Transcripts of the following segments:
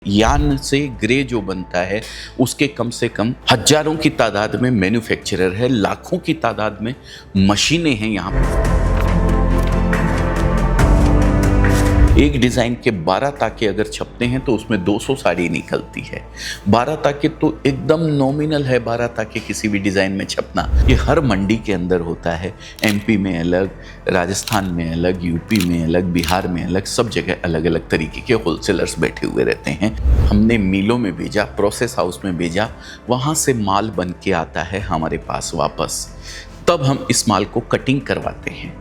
यान से ग्रे जो बनता है उसके कम से कम हजारों की तादाद में मैन्युफैक्चरर है, लाखों की तादाद में मशीनें हैं यहाँ पर। एक डिज़ाइन के 12 ताके अगर छपते हैं तो उसमें 200 साड़ी निकलती है। 12 ताके तो एकदम नॉमिनल है, 12 ताके किसी भी डिज़ाइन में छपना। ये हर मंडी के अंदर होता है। एमपी में अलग, राजस्थान में अलग, यूपी में अलग, बिहार में अलग, सब जगह अलग अलग तरीके के होलसेलर्स बैठे हुए रहते हैं। हमने मिलों में भेजा, प्रोसेस हाउस में भेजा, वहाँ से माल बन के आता है हमारे पास वापस। तब हम इस माल को कटिंग करवाते हैं।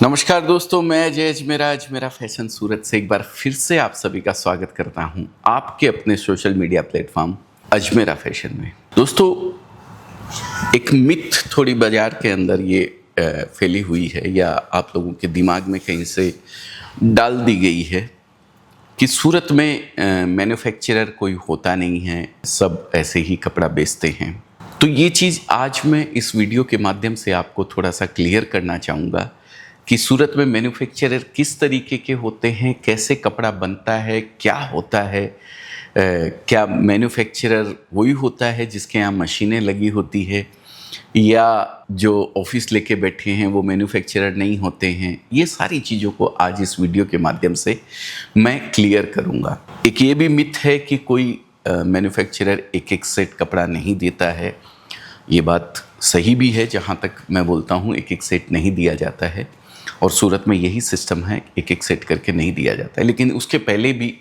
नमस्कार दोस्तों, मैं अजय अजमेरा फैशन सूरत से एक बार फिर से आप सभी का स्वागत करता हूं आपके अपने social media platform Ajmera fashion में। दोस्तों, एक मिथ थोड़ी बाजार के अंदर ये फैली हुई है या आप लोगों के दिमाग में कहीं से डाल दी गई है कि सूरत में मैन्युफैक्चरर कोई होता नहीं है, सब ऐसे ही कपड़ा बेचते हैं। तो ये चीज़ आज मैं इस वीडियो के माध्यम से आपको थोड़ा सा क्लियर करना चाहूँगा कि सूरत में मैन्युफैक्चरर किस तरीके के होते हैं, कैसे कपड़ा बनता है, क्या होता है। क्या मैन्युफैक्चरर वही होता है जिसके यहाँ मशीनें लगी होती है, या जो ऑफिस लेके बैठे हैं वो मैन्युफैक्चरर नहीं होते हैं। ये सारी चीज़ों को आज इस वीडियो के माध्यम से मैं क्लियर करूँगा। एक ये भी मिथ है कि कोई मैन्युफैक्चरर एक एक सेट कपड़ा नहीं देता है। ये बात सही भी है, जहाँ तक मैं बोलता हूँ एक एक सेट नहीं दिया जाता है और सूरत में यही सिस्टम है, एक एक सेट करके नहीं दिया जाता है। लेकिन उसके पहले भी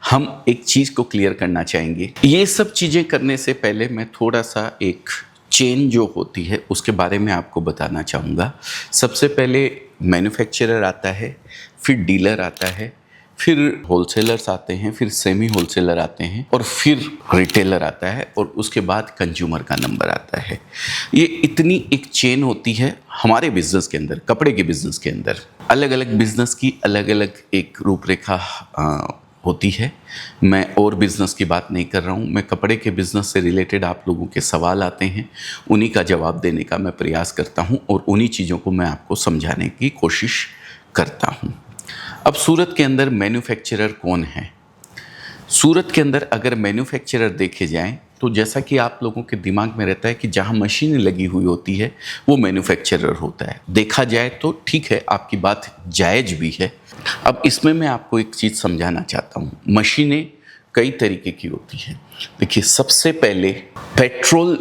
हम एक चीज़ को क्लियर करना चाहेंगे। ये सब चीज़ें करने से पहले मैं थोड़ा सा एक चेन जो होती है उसके बारे में आपको बताना चाहूँगा। सबसे पहले मैन्युफैक्चरर आता है, फिर डीलर आता है, फिर होलसेलर्स आते हैं, फिर सेमी होलसेलर आते हैं और फिर रिटेलर आता है और उसके बाद कंज्यूमर का नंबर आता है। ये इतनी एक चेन होती है हमारे बिजनेस के अंदर, कपड़े के बिजनेस के अंदर। अलग अलग बिजनेस की अलग अलग एक रूपरेखा होती है। मैं और बिजनेस की बात नहीं कर रहा हूँ, मैं कपड़े के बिजनेस से रिलेटेड आप लोगों के सवाल आते हैं, उन्हीं का जवाब देने का मैं प्रयास करता हूँ और उन्हीं चीज़ों को मैं आपको समझाने की कोशिश करता हूँ। अब सूरत के अंदर मैन्युफैक्चरर कौन है? सूरत के अंदर अगर मैन्युफैक्चरर देखे जाएं तो जैसा कि आप लोगों के दिमाग में रहता है कि जहां मशीनें लगी हुई होती है वो मैन्युफैक्चरर होता है। देखा जाए तो ठीक है, आपकी बात जायज़ भी है। अब इसमें मैं आपको एक चीज़ समझाना चाहता हूँ। मशीनें कई तरीके की होती हैं। देखिए, सबसे पहले पेट्रोल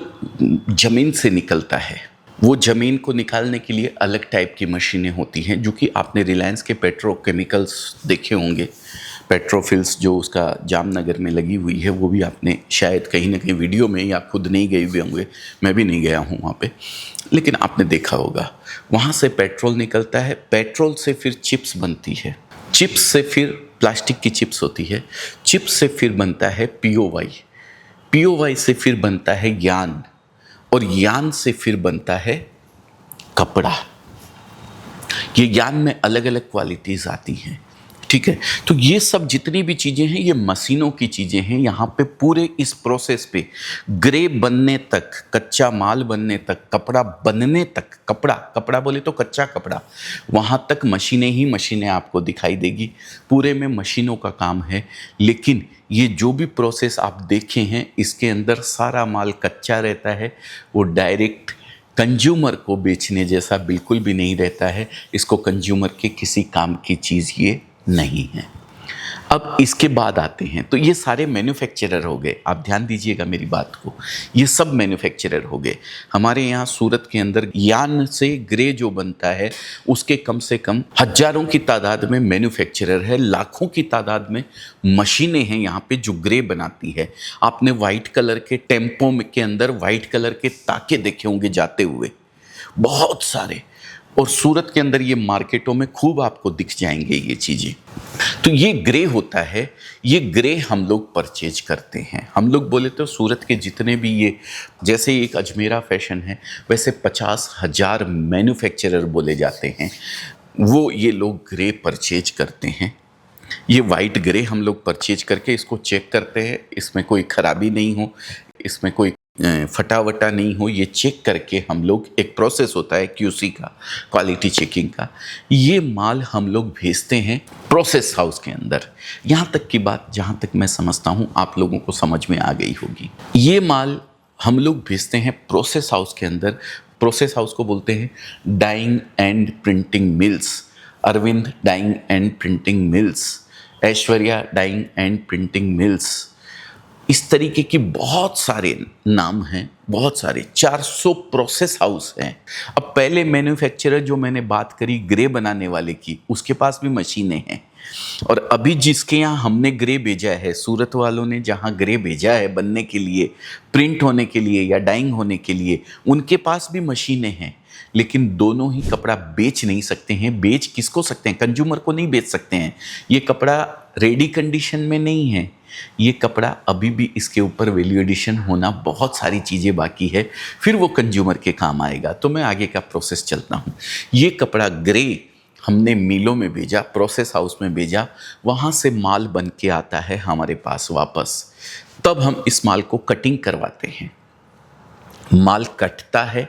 ज़मीन से निकलता है। वो ज़मीन को निकालने के लिए अलग टाइप की मशीनें होती हैं, जो कि आपने रिलायंस के पेट्रोकेमिकल्स देखे होंगे। पेट्रोफिल्स जो उसका जामनगर में लगी हुई है, वो भी आपने शायद कहीं ना कहीं वीडियो में, या खुद नहीं गए हुए होंगे, मैं भी नहीं गया हूँ वहाँ पे, लेकिन आपने देखा होगा। वहाँ से पेट्रोल निकलता है, पेट्रोल से फिर चिप्स बनती है, चिप्स से फिर प्लास्टिक की चिप्स होती है, चिप्स से फिर बनता है POY, POY से फिर बनता है यान, और यान से फिर बनता है कपड़ा। ये यान में अलग अलग क्वालिटीज़ आती हैं, ठीक है। तो ये सब जितनी भी चीज़ें हैं ये मशीनों की चीज़ें हैं। यहाँ पे पूरे इस प्रोसेस पे ग्रे बनने तक, कच्चा माल बनने तक, कपड़ा बनने तक, कपड़ा बोले तो कच्चा कपड़ा, वहाँ तक मशीनें ही मशीनें आपको दिखाई देगी। पूरे में मशीनों का काम है। लेकिन ये जो भी प्रोसेस आप देखे हैं, इसके अंदर सारा माल कच्चा रहता है। वो डायरेक्ट कंज्यूमर को बेचने जैसा बिल्कुल भी नहीं रहता है। इसको कंज्यूमर के किसी काम की चीज़ ये नहीं है। अब इसके बाद आते हैं, तो ये सारे मैन्युफैक्चरर हो गए। आप ध्यान दीजिएगा मेरी बात को, ये सब मैन्युफैक्चरर हो गए। हमारे यहाँ सूरत के अंदर यान से ग्रे जो बनता है उसके कम से कम हजारों की तादाद में मैन्युफैक्चरर है, लाखों की तादाद में मशीनें हैं यहाँ पे जो ग्रे बनाती है। आपने वाइट कलर के टेम्पो के अंदर वाइट कलर के ताके देखे होंगे जाते हुए, बहुत सारे, और सूरत के अंदर ये मार्केटों में खूब आपको दिख जाएंगे ये चीज़ें। तो ये ग्रे होता है, ये ग्रे हम लोग परचेज करते हैं। हम लोग बोले तो सूरत के जितने भी ये, जैसे एक अजमेरा फैशन है, वैसे 50,000 मैन्युफैक्चरर बोले जाते हैं, वो ये लोग ग्रे परचेज करते हैं। ये वाइट ग्रे हम लोग परचेज करके इसको चेक करते हैं, इसमें कोई ख़राबी नहीं हो, इसमें कोई फटा वटा नहीं हो, ये चेक करके हम लोग, एक प्रोसेस होता है क्यूसी का, क्वालिटी चेकिंग का, ये माल हम लोग भेजते हैं प्रोसेस हाउस के अंदर। यहाँ तक की बात जहाँ तक मैं समझता हूँ आप लोगों को समझ में आ गई होगी। ये माल हम लोग भेजते हैं प्रोसेस हाउस के अंदर। प्रोसेस हाउस को बोलते हैं dyeing and printing mills, Arvind dyeing and printing mills, Aishwarya dyeing and printing mills, इस तरीके की बहुत सारे नाम हैं, बहुत सारे 400 प्रोसेस हाउस हैं। अब पहले मैन्युफैक्चरर जो मैंने बात करी ग्रे बनाने वाले की, उसके पास भी मशीनें हैं, और अभी जिसके यहाँ हमने ग्रे भेजा है, सूरत वालों ने जहाँ ग्रे भेजा है बनने के लिए, प्रिंट होने के लिए या डाइंग होने के लिए, उनके पास भी मशीनें हैं। लेकिन दोनों ही कपड़ा बेच नहीं सकते हैं। बेच किसको सकते हैं? कंज्यूमर को नहीं बेच सकते हैं। ये कपड़ा रेडी कंडीशन में नहीं है, ये कपड़ा अभी भी इसके ऊपर वैल्यू एडिशन होना, बहुत सारी चीज़ें बाकी है, फिर वो कंज्यूमर के काम आएगा। तो मैं आगे का प्रोसेस चलता हूँ। ये कपड़ा ग्रे हमने मिलों में भेजा, प्रोसेस हाउस में भेजा, वहाँ से माल बन के आता है हमारे पास वापस। तब हम इस माल को कटिंग करवाते हैं। माल कटता है,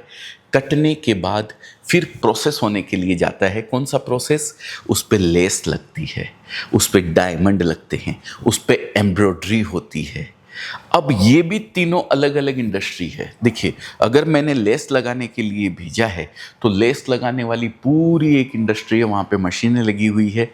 कटने के बाद फिर प्रोसेस होने के लिए जाता है। कौन सा प्रोसेस? उस पे लेस लगती है, उस पे डायमंड लगते हैं, उस पे एम्ब्रॉयडरी होती है। अब ये भी तीनों अलग अलग इंडस्ट्री है। देखिए, अगर मैंने लेस लगाने के लिए भेजा है तो लेस लगाने वाली पूरी एक इंडस्ट्री है, वहाँ पे मशीनें लगी हुई है,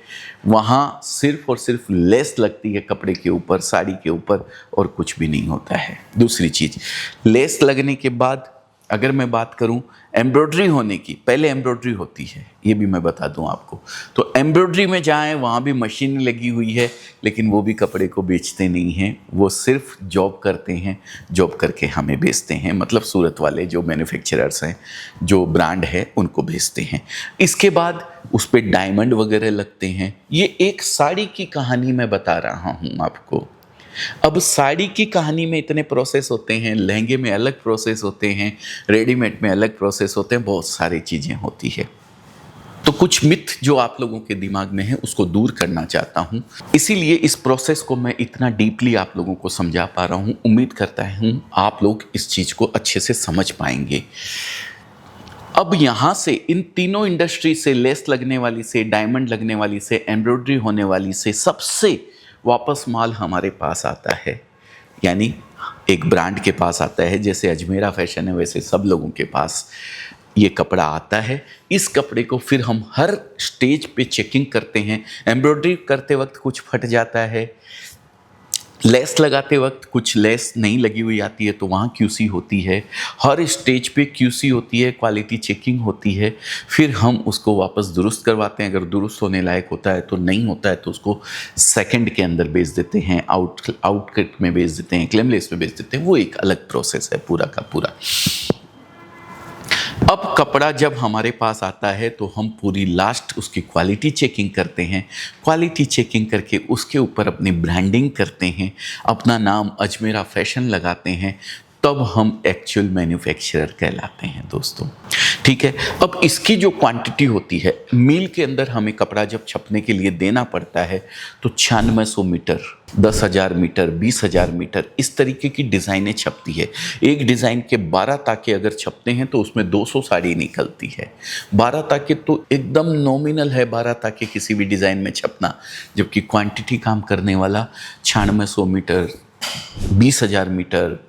वहाँ सिर्फ और सिर्फ लेस लगती है कपड़े के ऊपर, साड़ी के ऊपर, और कुछ भी नहीं होता है। दूसरी चीज़, लेस लगने के बाद अगर मैं बात करूं एम्ब्रॉयडरी होने की, पहले एम्ब्रॉयडरी होती है, ये भी मैं बता दूं आपको। तो एम्ब्रॉयडरी में जाएं, वहाँ भी मशीन लगी हुई है, लेकिन वो भी कपड़े को बेचते नहीं हैं, वो सिर्फ जॉब करते हैं, जॉब करके हमें बेचते हैं। मतलब सूरत वाले जो मैन्युफैक्चरर्स हैं, जो ब्रांड है, उनको बेचते हैं। इसके बाद उस पर डायमंड वगैरह लगते हैं। ये एक साड़ी की कहानी मैं बता रहा हूँ आपको। अब साड़ी की कहानी में इतने प्रोसेस होते हैं, लहंगे में अलग प्रोसेस होते हैं, रेडीमेड में अलग प्रोसेस होते हैं, बहुत सारी चीज़ें होती है। तो कुछ मिथ जो आप लोगों के दिमाग में है उसको दूर करना चाहता हूँ, इसीलिए इस प्रोसेस को मैं इतना डीपली आप लोगों को समझा पा रहा हूँ। उम्मीद करता हूँ आप लोग इस चीज़ को अच्छे से समझ पाएंगे। अब यहाँ से इन तीनों इंडस्ट्री से, लेस लगने वाली से, डायमंड लगने वाली से, एम्ब्रॉयडरी होने वाली से, सबसे वापस माल हमारे पास आता है, यानी एक ब्रांड के पास आता है। जैसे अजमेरा फैशन है, वैसे सब लोगों के पास ये कपड़ा आता है। इस कपड़े को फिर हम हर स्टेज पे चेकिंग करते हैं। एम्ब्रॉयडरी करते वक्त कुछ फट जाता है, लेस लगाते वक्त कुछ लेस नहीं लगी हुई आती है, तो वहाँ क्यूसी होती है। हर स्टेज पे क्यूसी होती है, क्वालिटी चेकिंग होती है। फिर हम उसको वापस दुरुस्त करवाते हैं। अगर दुरुस्त होने लायक होता है तो, नहीं होता है तो उसको सेकंड के अंदर बेच देते हैं, आउटकट में बेच देते हैं, क्लेमलेस में बेच देते हैं। वो एक अलग प्रोसेस है पूरा का पूरा। अब कपड़ा जब हमारे पास आता है तो हम पूरी लास्ट उसकी क्वालिटी चेकिंग करते हैं। क्वालिटी चेकिंग करके उसके ऊपर अपनी ब्रांडिंग करते हैं, अपना नाम अजमेरा फैशन लगाते हैं, तब हम एक्चुअल मैन्युफैक्चरर कहलाते हैं दोस्तों। ठीक है। अब इसकी जो क्वांटिटी होती है, मील के अंदर हमें कपड़ा जब छपने के लिए देना पड़ता है तो 9600 मीटर, 10,000 मीटर, 20,000 मीटर, इस तरीके की डिज़ाइनें छपती है। एक डिज़ाइन के 12 ताके अगर छपते हैं तो उसमें 200 साड़ी निकलती है। 12 ताके तो एकदम नॉमिनल है, 12 ताके किसी भी डिज़ाइन में छपना, जबकि क्वांटिटी काम करने वाला 9600 मीटर, 20,000 मीटर,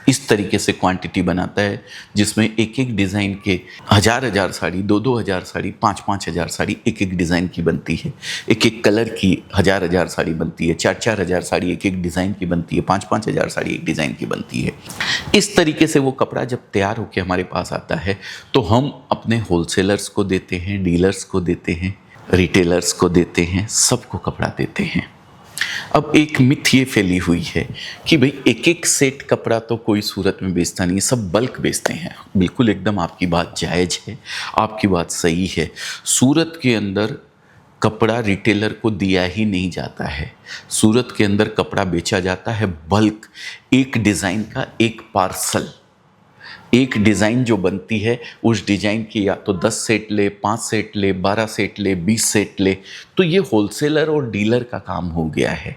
इस तरीके से क्वांटिटी बनाता है, जिसमें एक एक डिज़ाइन के 1000 साड़ी, 2-2 हज़ार साड़ी, 5-5 हज़ार साड़ी एक एक डिज़ाइन की बनती है। एक एक कलर की 1000 साड़ी बनती है, 4-4 हज़ार साड़ी एक एक डिज़ाइन की बनती है, 5-5 हज़ार साड़ी एक डिज़ाइन की बनती है। इस तरीके से वो कपड़ा जब तैयार होकर हमारे पास आता है तो हम अपने होलसेलर्स को देते हैं, डीलर्स को देते हैं, रिटेलर्स को देते हैं, सबको कपड़ा देते हैं। अब एक मिथ ये फैली हुई है कि भाई एक एक सेट कपड़ा तो कोई सूरत में बेचता नहीं है, सब बल्क बेचते हैं। बिल्कुल एकदम आपकी बात जायज़ है, आपकी बात सही है। सूरत के अंदर कपड़ा रिटेलर को दिया ही नहीं जाता है। सूरत के अंदर कपड़ा बेचा जाता है बल्क, एक डिज़ाइन का एक पार्सल। एक डिज़ाइन जो बनती है उस डिज़ाइन की या तो 10 सेट ले, 5 सेट ले, 12 सेट ले, 20 सेट ले, तो ये होलसेलर और डीलर का काम हो गया है।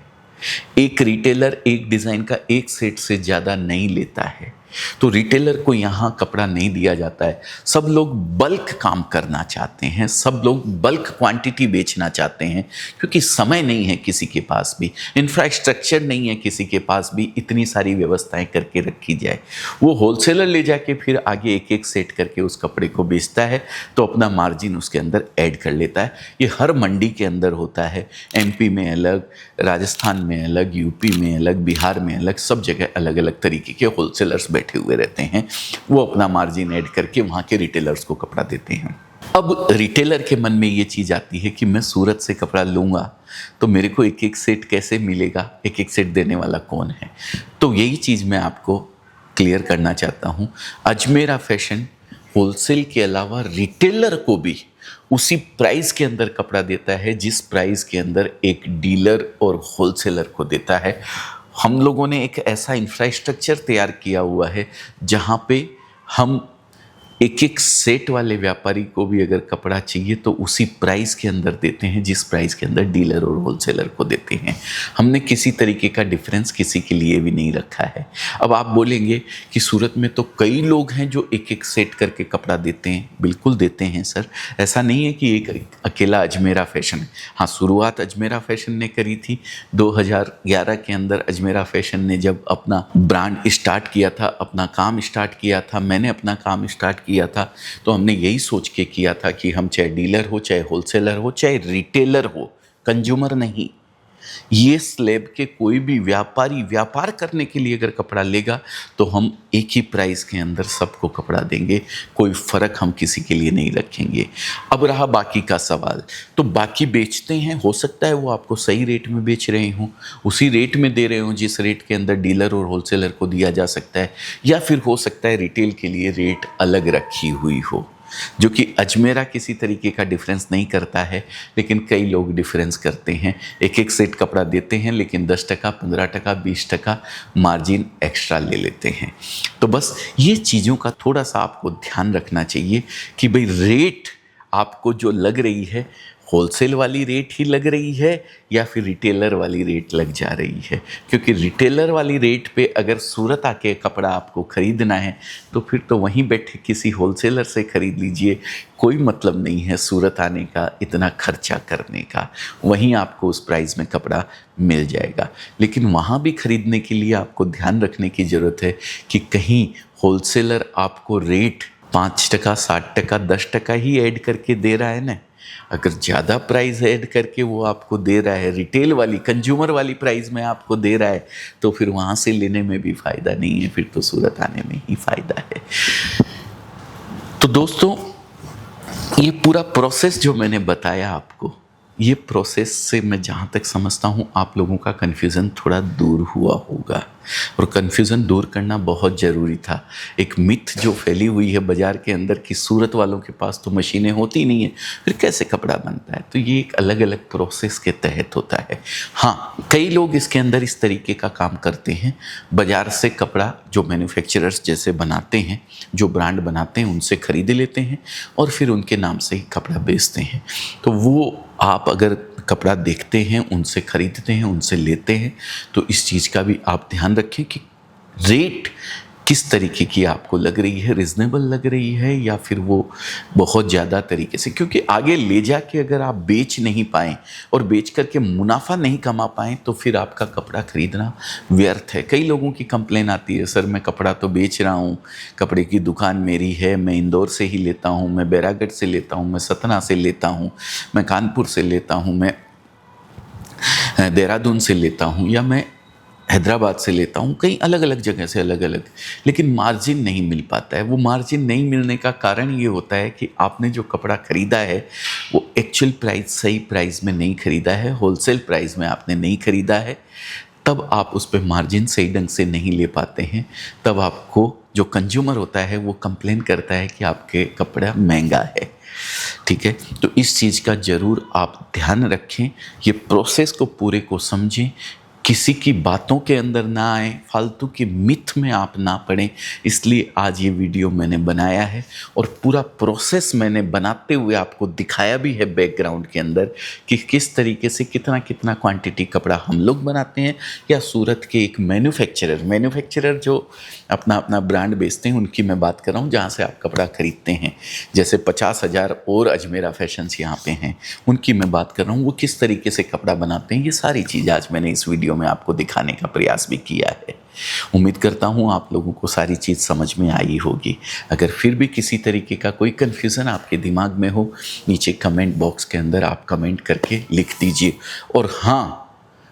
एक रिटेलर एक डिज़ाइन का एक सेट से ज़्यादा नहीं लेता है। तो रिटेलर को यहाँ कपड़ा नहीं दिया जाता है। सब लोग बल्क काम करना चाहते हैं, सब लोग बल्क क्वांटिटी बेचना चाहते हैं, क्योंकि समय नहीं है किसी के पास भी, इंफ्रास्ट्रक्चर नहीं है किसी के पास भी, इतनी सारी व्यवस्थाएं करके रखी जाए। वो होलसेलर ले जाके फिर आगे एक एक सेट करके उस कपड़े को बेचता है, तो अपना मार्जिन उसके अंदर ऐड कर लेता है। ये हर मंडी के अंदर होता है, एमपी में अलग, राजस्थान में अलग, यूपी में अलग, बिहार में अलग, सब जगह अलग अलग तरीके के होलसेलर्स बैठे हुए रहते हैं। वो अपना मार्जिन ऐड करके वहाँ के रिटेलर्स को कपड़ा देते हैं। अब रिटेलर के मन में ये चीज़ आती है कि मैं सूरत से कपड़ा लूँगा तो मेरे को एक एक सेट कैसे मिलेगा, एक एक सेट देने वाला कौन है। तो यही चीज़ मैं आपको क्लियर करना चाहता हूँ। अजमेरा फैशन होलसेल के अलावा रिटेलर को भी उसी प्राइस के अंदर कपड़ा देता है जिस प्राइस के अंदर एक डीलर और होलसेलर को देता है। हम लोगों ने एक ऐसा इंफ्रास्ट्रक्चर तैयार किया हुआ है जहाँ पे हम एक एक सेट वाले व्यापारी को भी अगर कपड़ा चाहिए तो उसी प्राइस के अंदर देते हैं जिस प्राइस के अंदर डीलर और होलसेलर को देते हैं। हमने किसी तरीके का डिफरेंस किसी के लिए भी नहीं रखा है। अब आप बोलेंगे कि सूरत में तो कई लोग हैं जो एक एक सेट करके कपड़ा देते हैं। बिल्कुल देते हैं सर, ऐसा नहीं है कि एक अकेला अजमेरा फैशन है। हाँ, शुरुआत अजमेरा फैशन ने करी थी 2011 के अंदर। अजमेरा फैशन ने जब अपना ब्रांड स्टार्ट किया था, अपना काम स्टार्ट किया था, मैंने अपना काम स्टार्ट किया था, तो हमने यही सोच के किया था कि हम चाहे डीलर हो, चाहे होलसेलर हो, चाहे रिटेलर हो, कंज्यूमर नहीं, ये स्लैब के कोई भी व्यापारी व्यापार करने के लिए अगर कपड़ा लेगा तो हम एक ही प्राइस के अंदर सबको कपड़ा देंगे, कोई फ़र्क हम किसी के लिए नहीं रखेंगे। अब रहा बाकी का सवाल, तो बाकी बेचते हैं, हो सकता है वो आपको सही रेट में बेच रहे हों, उसी रेट में दे रहे हों जिस रेट के अंदर डीलर और होलसेलर को दिया जा सकता है, या फिर हो सकता है रिटेल के लिए रेट अलग रखी हुई हो, जो कि अजमेरा किसी तरीके का डिफरेंस नहीं करता है, लेकिन कई लोग डिफरेंस करते हैं। एक एक सेट कपड़ा देते हैं लेकिन 10 टका, 15 टका, 20 टका मार्जिन एक्स्ट्रा ले लेते हैं। तो बस ये चीज़ों का थोड़ा सा आपको ध्यान रखना चाहिए कि भाई रेट आपको जो लग रही है होलसेल वाली रेट ही लग रही है या फिर रिटेलर वाली रेट लग जा रही है। क्योंकि रिटेलर वाली रेट पे अगर सूरत आके कपड़ा आपको ख़रीदना है तो फिर तो वहीं बैठे किसी होलसेलर से ख़रीद लीजिए, कोई मतलब नहीं है सूरत आने का, इतना खर्चा करने का, वहीं आपको उस प्राइस में कपड़ा मिल जाएगा। लेकिन वहाँ भी ख़रीदने के लिए आपको ध्यान रखने की ज़रूरत है कि कहीं होलसेलर आपको रेट 5 टका, 60 टका, 10 टका ही ऐड करके दे रहा है ना। अगर ज़्यादा प्राइस ऐड करके वो आपको दे रहा है, रिटेल वाली कंज्यूमर वाली प्राइस में आपको दे रहा है, तो फिर वहाँ से लेने में भी फ़ायदा नहीं है, फिर तो सूरत आने में ही फ़ायदा है। तो दोस्तों, ये पूरा प्रोसेस जो मैंने बताया आपको, ये प्रोसेस से मैं जहाँ तक समझता हूँ आप लोगों का कन्फ्यूज़न थोड़ा दूर हुआ होगा, और कन्फ्यूज़न दूर करना बहुत ज़रूरी था। एक मिथ जो फैली हुई है बाज़ार के अंदर कि सूरत वालों के पास तो मशीनें होती नहीं है, फिर कैसे कपड़ा बनता है, तो ये एक अलग अलग प्रोसेस के तहत होता है। हाँ, कई लोग इसके अंदर इस तरीके का काम करते हैं, बाज़ार से कपड़ा जो मैन्युफैक्चरर्स जैसे बनाते हैं, जो ब्रांड बनाते हैं, उनसे ख़रीद लेते हैं और फिर उनके नाम से ही कपड़ा बेचते हैं। तो वो आप अगर कपड़ा देखते हैं, उनसे ख़रीदते हैं, उनसे लेते हैं, तो इस चीज़ का भी आप ध्यान रखें कि रेट किस तरीके की आपको लग रही है, रिजनेबल लग रही है या फिर वो बहुत ज़्यादा तरीके से। क्योंकि आगे ले जाके अगर आप बेच नहीं पाएँ और बेच करके मुनाफा नहीं कमा पाएँ तो फिर आपका कपड़ा ख़रीदना व्यर्थ है। कई लोगों की कंप्लेन आती है, सर मैं कपड़ा तो बेच रहा हूँ, कपड़े की दुकान मेरी है, मैं इंदौर से ही लेता हूँ, मैं बैरागढ़ से लेता हूँ, मैं सतना से लेता हूँ, मैं कानपुर से लेता हूँ, मैं देहरादून से लेता हूँ, या मैं हैदराबाद से लेता हूँ, कई अलग अलग जगह से अलग अलग, लेकिन मार्जिन नहीं मिल पाता है। वो मार्जिन नहीं मिलने का कारण ये होता है कि आपने जो कपड़ा ख़रीदा है वो एक्चुअल प्राइस, सही प्राइस में नहीं ख़रीदा है, होलसेल प्राइस में आपने नहीं ख़रीदा है, तब आप उस पर मार्जिन सही ढंग से नहीं ले पाते हैं। तब आपको जो कंज्यूमर होता है वो कंप्लेन करता है कि आपके कपड़ा महंगा है। ठीक है, तो इस चीज़ का ज़रूर आप ध्यान रखें, ये प्रोसेस को पूरे को समझें। किसी की बातों के अंदर ना आए, फालतू के मिथ में आप ना पड़ें, इसलिए आज ये वीडियो मैंने बनाया है और पूरा प्रोसेस मैंने बनाते हुए आपको दिखाया भी है बैकग्राउंड के अंदर कि किस तरीके से कितना कितना क्वांटिटी कपड़ा हम लोग बनाते हैं या सूरत के एक मैन्युफैक्चरर जो अपना अपना ब्रांड बेचते हैं उनकी मैं बात कर रहा हूँ, जहाँ से आप कपड़ा खरीदते हैं। जैसे 50,000 और अजमेरा फैशंस यहाँ पे हैं, उनकी मैं बात कर रहा हूँ, वो किस तरीके से कपड़ा बनाते हैं। ये सारी चीज़ आज मैंने इस वीडियो में आपको दिखाने का प्रयास भी किया है। उम्मीद करता हूँ आप लोगों को सारी चीज़ समझ में आई होगी। अगर फिर भी किसी तरीके का कोई कन्फ्यूज़न आपके दिमाग में हो, नीचे कमेंट बॉक्स के अंदर आप कमेंट करके लिख दीजिए। और हाँ,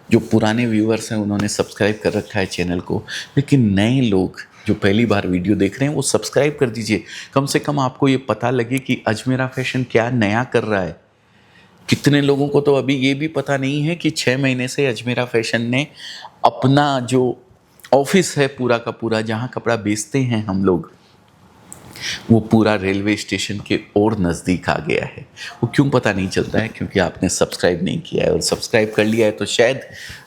जो पुराने व्यूअर्स हैं उन्होंने सब्सक्राइब कर रखा है चैनल को, लेकिन नए लोग जो पहली बार वीडियो देख रहे हैं वो सब्सक्राइब कर दीजिए। कम से कम आपको ये पता लगे कि अजमेरा फैशन क्या नया कर रहा है। कितने लोगों को तो अभी ये भी पता नहीं है कि 6 महीने से अजमेरा फैशन ने अपना जो ऑफिस है पूरा का पूरा, जहाँ कपड़ा बेचते हैं हम लोग, वो पूरा रेलवे स्टेशन के और नज़दीक आ गया है। वो क्यों पता नहीं चलता है? क्योंकि आपने सब्सक्राइब नहीं किया है, और सब्सक्राइब कर लिया है तो शायद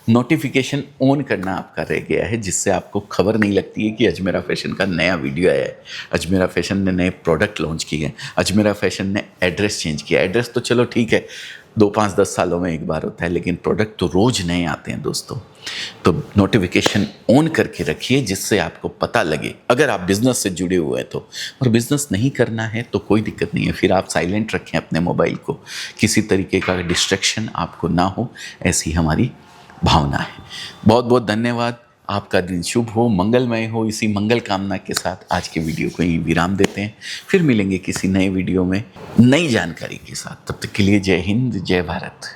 नोटिफिकेशन ऑन करना आपका रह गया है, जिससे आपको खबर नहीं लगती है कि अजमेरा फैशन का नया वीडियो आया है, अजमेरा फैशन ने नए प्रोडक्ट लॉन्च किए हैं, अजमेरा फैशन ने एड्रेस चेंज किया। एड्रेस तो चलो ठीक है, 2, 5, 10 सालों में एक बार होता है, लेकिन प्रोडक्ट तो रोज़ नए आते हैं दोस्तों। तो नोटिफिकेशन ऑन करके रखिए, जिससे आपको पता लगे। अगर आप बिज़नेस से जुड़े हुए हैं तो, और बिज़नेस नहीं करना है तो कोई दिक्कत नहीं है, फिर आप साइलेंट रखें अपने मोबाइल को, किसी तरीके का डिस्ट्रैक्शन आपको ना हो, ऐसी हमारी भावना है। बहुत बहुत धन्यवाद। आपका दिन शुभ हो, मंगलमय हो। इसी मंगल कामना के साथ आज के वीडियो को यहीं विराम देते हैं। फिर मिलेंगे किसी नए वीडियो में नई जानकारी के साथ। तब तक के लिए जय हिंद, जय भारत।